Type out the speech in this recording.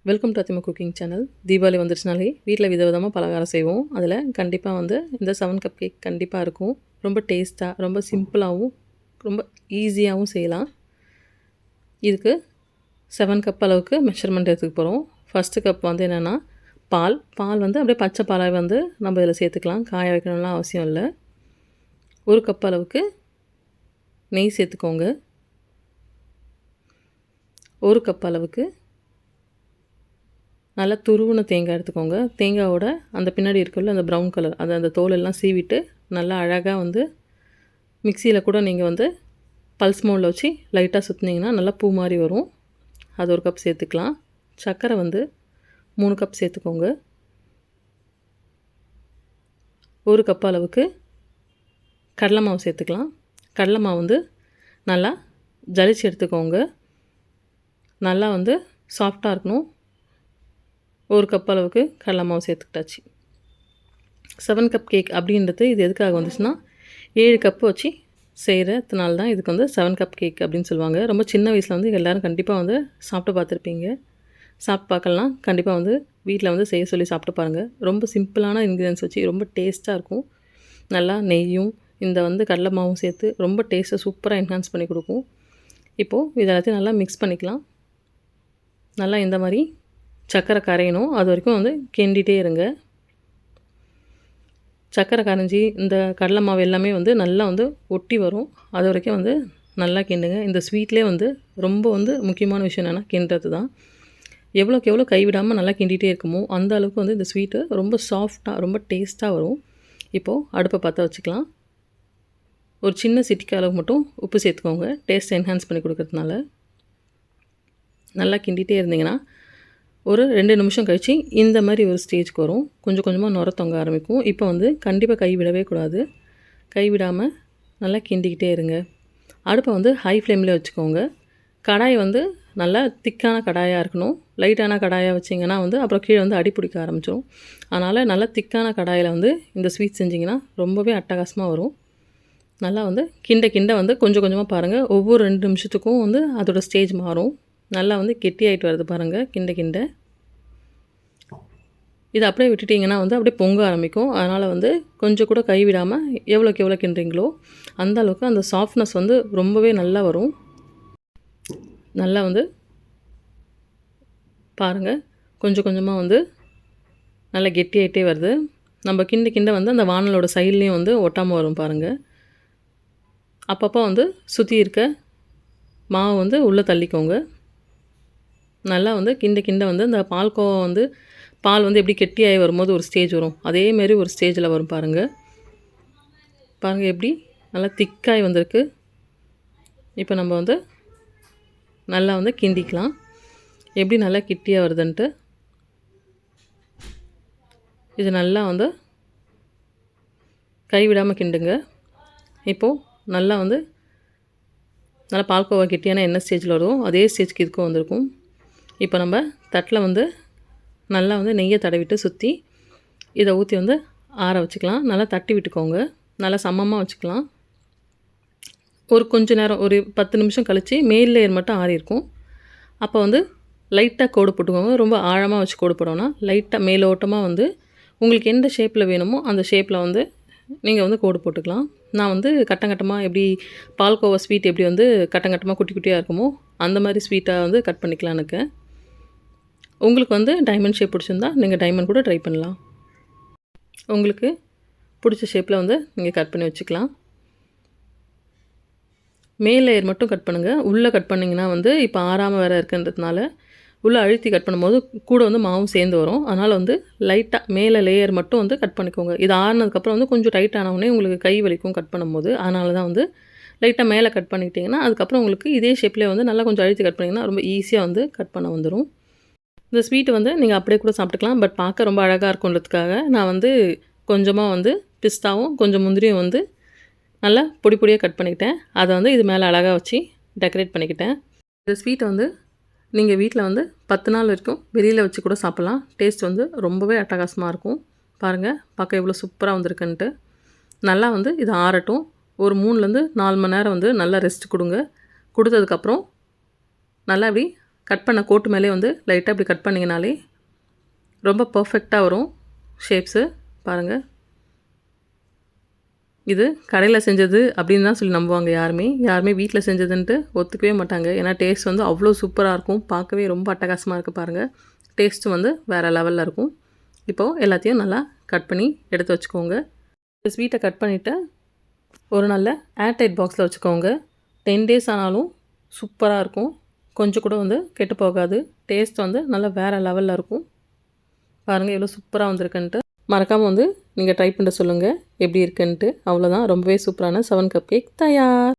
Welcome to Athima cooking channel. Deepavali வந்துருச்சுனாலே வீட்டில் விதவிதமாக பலகாரம் செய்வோம். அதில் கண்டிப்பாக வந்து இந்த 7 கப் கேக் கண்டிப்பாக இருக்கும். ரொம்ப டேஸ்ட்டாக, ரொம்ப சிம்பிளாகவும், ரொம்ப ஈஸியாகவும் செய்யலாம். இதுக்கு 7 கப் அளவுக்கு மெஷர்மெண்ட் எடுத்துக்க போகிறோம். ஃபஸ்ட்டு கப் வந்து என்னென்னா பால் வந்து அப்படியே பச்சை பாலை வந்து நம்ம இதில் சேர்த்துக்கலாம். காய வைக்கணும்லாம் அவசியம் இல்லை. 1 கப் அளவுக்கு நெய் சேர்த்துக்கோங்க. 1 கப் அளவுக்கு நல்லா துருவின தேங்காய் எடுத்துக்கோங்க. தேங்காயோட அந்த பின்னாடி இருக்குல்ல அந்த ப்ரௌன் கலர் அந்த தோலெல்லாம் சீவிட்டு நல்லா அழகாக வந்து மிக்சியில் கூட நீங்கள் வந்து பல்ஸ் மோடில் வச்சு லைட்டாக சுற்றுனீங்கன்னா நல்லா பூ மாதிரி வரும். அது 1 கப் சேர்த்துக்கலாம். சர்க்கரை வந்து 3 கப் சேர்த்துக்கோங்க. 1 கப் அளவுக்கு கடலை மாவு சேர்த்துக்கலாம். கடலை மாவு வந்து நல்லா ஜலிச்சு எடுத்துக்கோங்க. நல்லா வந்து சாஃப்டாக இருக்கணும். 1 கப் அளவுக்கு கடலை மாவு சேர்த்துக்கிட்டாச்சு. 7 கப் கேக் அப்படின்றது இது எதுக்காக வந்துச்சுன்னா 7 கப்பு வச்சு செய்கிறதுனால தான் இதுக்கு வந்து 7 கப் கேக் அப்படின்னு சொல்லுவாங்க. ரொம்ப சின்ன வயசில் வந்து எல்லோரும் கண்டிப்பாக வந்து சாப்பிட்டு பார்த்துருப்பீங்க. சாப்பிட்டு பார்க்கலாம். கண்டிப்பாக வந்து வீட்டில் வந்து செய்ய சொல்லி சாப்பிட்டு பாருங்கள். ரொம்ப சிம்பிளான இன்க்ரீடியன்ஸ் வச்சு ரொம்ப டேஸ்ட்டாக இருக்கும். நல்லா நெய்யும் இந்த வந்து கடலை மாவும் சேர்த்து ரொம்ப டேஸ்ட்டை சூப்பராக என்ஹான்ஸ் பண்ணி கொடுக்கும். இப்போது இது எல்லாத்தையும் நல்லா மிக்ஸ் பண்ணிக்கலாம். நல்லா இந்த மாதிரி சர்க்கரை கரையணும். அது வரைக்கும் வந்து கிண்டிகிட்டே இருங்க. சர்க்கரை கரைஞ்சி இந்த கடலை மாவு எல்லாமே வந்து நல்லா வந்து ஒட்டி வரும். அது வரைக்கும் வந்து நல்லா கிண்டுங்க. இந்த ஸ்வீட்லேயே வந்து ரொம்ப வந்து முக்கியமான விஷயம் என்னென்னா கிண்டுறது தான். எவ்வளோக்கு எவ்வளோ கைவிடாமல் நல்லா கிண்டிகிட்டே இருக்குமோ அந்த அளவுக்கு வந்து இந்த ஸ்வீட்டு ரொம்ப சாஃப்டாக ரொம்ப டேஸ்ட்டாக வரும். இப்போது அடுப்பை பற்ற வச்சுக்கலாம். ஒரு சின்ன சிட்டிக்கு அளவு மட்டும் உப்பு சேர்த்துக்கோங்க. டேஸ்ட் என்ஹான்ஸ் பண்ணி கொடுக்கறதுனால நல்லா கிண்டிகிட்டே இருந்தீங்கன்னா ஒரு 2 நிமிஷம் கழித்து இந்த மாதிரி ஒரு ஸ்டேஜ்க்கு வரும். கொஞ்சம் கொஞ்சமாக நுர தொங்க ஆரம்பிக்கும். இப்போ வந்து கண்டிப்பாக கை விடவே கூடாது. கை விடாமல் நல்லா கிண்டிக்கிட்டே இருங்க. அடுப்பை வந்து ஹை ஃப்ளேமில் வச்சுக்கோங்க. கடாய் வந்து நல்லா திக்கான கடாயாக இருக்கணும். லைட்டான கடாயாக வச்சிங்கன்னா வந்து அப்புறம் கீழே வந்து அடி பிடிக்க ஆரம்பிச்சிடும். அதனால் நல்லா திக்கான கடாயில் வந்து இந்த ஸ்வீட் செஞ்சிங்கன்னா ரொம்பவே அட்டகாசமாக வரும். நல்லா வந்து கிண்ட வந்து கொஞ்சம் கொஞ்சமாக பாருங்கள். ஒவ்வொரு 2 நிமிஷத்துக்கும் வந்து அதோடய ஸ்டேஜ் மாறும். நல்லா வந்து கெட்டியாகிட்டு வருது பாருங்கள். கிண்ட இதை அப்படியே விட்டுட்டிங்கன்னா வந்து அப்படியே பொங்க ஆரம்பிக்கும். அதனால் வந்து கொஞ்சம் கூட கைவிடாமல் எவ்வளோக்கு எவ்வளோ கிண்டுறீங்களோ அந்த அளவுக்கு அந்த சாஃப்ட்னஸ் வந்து ரொம்பவே நல்லா வரும். நல்லா வந்து பாருங்கள் கொஞ்சம் கொஞ்சமாக வந்து நல்லா கெட்டியாகிட்டே வருது. நம்ம கிண்ட வந்து அந்த வானலோட சைட்லேயும் வந்து ஒட்டாமல் வரும் பாருங்கள். அப்பப்போ வந்து சுற்றி இருக்க மாவு வந்து உள்ளே தள்ளிக்கோங்க. நல்லா வந்து கிண்ட வந்து அந்த பால்கோவா வந்து பால் வந்து எப்படி கெட்டியாகி வரும்போது ஒரு ஸ்டேஜ் வரும். அதேமாரி ஒரு ஸ்டேஜில் வரும் பாருங்கள். எப்படி நல்லா திக்காகி வந்திருக்கு. இப்போ நம்ம வந்து நல்லா வந்து கிண்டிக்கலாம். எப்படி நல்லா கெட்டியாக வருதுன்ட்டு இது நல்லா வந்து கைவிடாமல் கிண்டுங்க. இப்போது நல்லா வந்து நல்லா பால்கோவா கெட்டியான என்ன ஸ்டேஜில் வரும் அதே ஸ்டேஜ்க்கு இதுக்கும் வந்திருக்கும். இப்போ நம்ம தட்டில் வந்து நல்லா வந்து நெய்யை தடவிட்டு சுற்றி இதை ஊற்றி வந்து ஆற வச்சுக்கலாம். நல்லா தட்டி விட்டுக்கோங்க. நல்லா சமமாக வச்சுக்கலாம். ஒரு கொஞ்சம் நேரம் ஒரு 10 நிமிஷம் கழித்து மேல் லேயர் மட்டும் ஆறியிருக்கும். அப்போ வந்து லைட்டாக கோடு போட்டுக்கோங்க. ரொம்ப ஆழமாக வச்சு கோடு போடணும்னா லைட்டாக மேலோட்டமாக வந்து உங்களுக்கு எந்த ஷேப்பில் வேணுமோ அந்த ஷேப்பில் வந்து நீங்கள் வந்து கோடு போட்டுக்கலாம். நான் வந்து கட்டமாக எப்படி பால்கோவா ஸ்வீட் எப்படி வந்து கட்டமாக குட்டி குட்டியாக இருக்குமோ அந்த மாதிரி ஸ்வீட்டாக வந்து கட் பண்ணிக்கலான்னு இருக்கேன். உங்களுக்கு வந்து டைமண்ட் ஷேப் பிடிச்சிருந்தா நீங்கள் டைமண்ட் கூட ட்ரை பண்ணலாம். உங்களுக்கு பிடிச்ச ஷேப்பில் வந்து நீங்கள் கட் பண்ணி வச்சுக்கலாம். மேல் லேயர் மட்டும் கட் பண்ணுங்கள். உள்ளே கட் பண்ணிங்கன்னா வந்து இப்போ ஆறாமல் வேறு இருக்குன்றதுனால உள்ளே அழுத்தி கட் பண்ணும்போது கூட வந்து மாவும் சேர்ந்து வரும். அதனால் வந்து லைட்டாக மேலே லேயர் மட்டும் வந்து கட் பண்ணிக்கோங்க. இது ஆறினதுக்கப்புறம் வந்து கொஞ்சம் டைட் ஆனவுடனே உங்களுக்கு கை வலிக்கும் கட் பண்ணும்போது. அதனால தான் வந்து லைட்டாக மேலே கட் பண்ணிக்கிட்டிங்கன்னா அதுக்கப்புறம் உங்களுக்கு இதே ஷேப்லேயே வந்து நல்லா கொஞ்சம் அழுத்தி கட் பண்ணிங்கன்னா ரொம்ப ஈஸியாக வந்து கட் பண்ண வந்துடும். இந்த ஸ்வீட்டு வந்து நீங்கள் அப்படியே கூட சாப்பிட்டுக்கலாம். பட் பார்க்க ரொம்ப அழகாக இருக்குன்றதுக்காக நான் வந்து கொஞ்சமாக வந்து பிஸ்தாவும் கொஞ்சம் முந்திரியும் வந்து நல்லா பொடியாக கட் பண்ணிக்கிட்டேன். அதை வந்து இது மேலே அழகாக வச்சு டெக்கரேட் பண்ணிக்கிட்டேன். இந்த ஸ்வீட்டை வந்து நீங்கள் வீட்டில் வந்து 10 நாள் வரைக்கும் வெளியில் வச்சு கூட சாப்பிட்லாம். டேஸ்ட் வந்து ரொம்பவே அட்டகாசமாக இருக்கும். பாருங்கள் பார்க்க எவ்வளோ சூப்பராக வந்திருக்குன்ட்டு. நல்லா வந்து இது ஆறட்டும். ஒரு 3 4 மணி நேரம் வந்து நல்லா ரெஸ்ட் கொடுங்க. கொடுத்ததுக்கப்புறம் நல்லா இப்படி கட் பண்ண கோட்டு மேலே வந்து லைட்டாக இப்படி கட் பண்ணிங்கனாலே ரொம்ப பர்ஃபெக்டாக வரும் ஷேப்ஸு. பாருங்கள், இது கடையில் செஞ்சது அப்படின்னு தான் சொல்லி நம்புவாங்க யாருமே வீட்டில் செஞ்சதுன்ட்டு ஒத்துக்கவே மாட்டாங்க. ஏன்னா டேஸ்ட் வந்து அவ்வளோ சூப்பராக இருக்கும். பார்க்கவே ரொம்ப அட்டகாசமாக இருக்குது பாருங்கள். டேஸ்ட்டு வந்து வேறு லெவலில் இருக்கும். இப்போது எல்லாத்தையும் நல்லா கட் பண்ணி எடுத்து வச்சுக்கோங்க. ஸ்வீட்டை கட் பண்ணிவிட்டு ஒரு நல்ல ஏர்டைட் பாக்ஸில் வச்சுக்கோங்க. 10 டேஸ் ஆனாலும் சூப்பராக இருக்கும். கொஞ்சம் கூட வந்து கெட்டு போகாது. டேஸ்ட் வந்து நல்லா வேறு லெவலில் இருக்கும். பாருங்கள் எவ்வளோ சூப்பராக வந்திருக்குன்ட்டு. மறக்காமல் வந்து நீங்கள் ட்ரை பண்ண சொல்லுங்கள் எப்படி இருக்குன்ட்டு. அவ்வளோதான், ரொம்பவே சூப்பரான 7 கப் கேக் தயார்.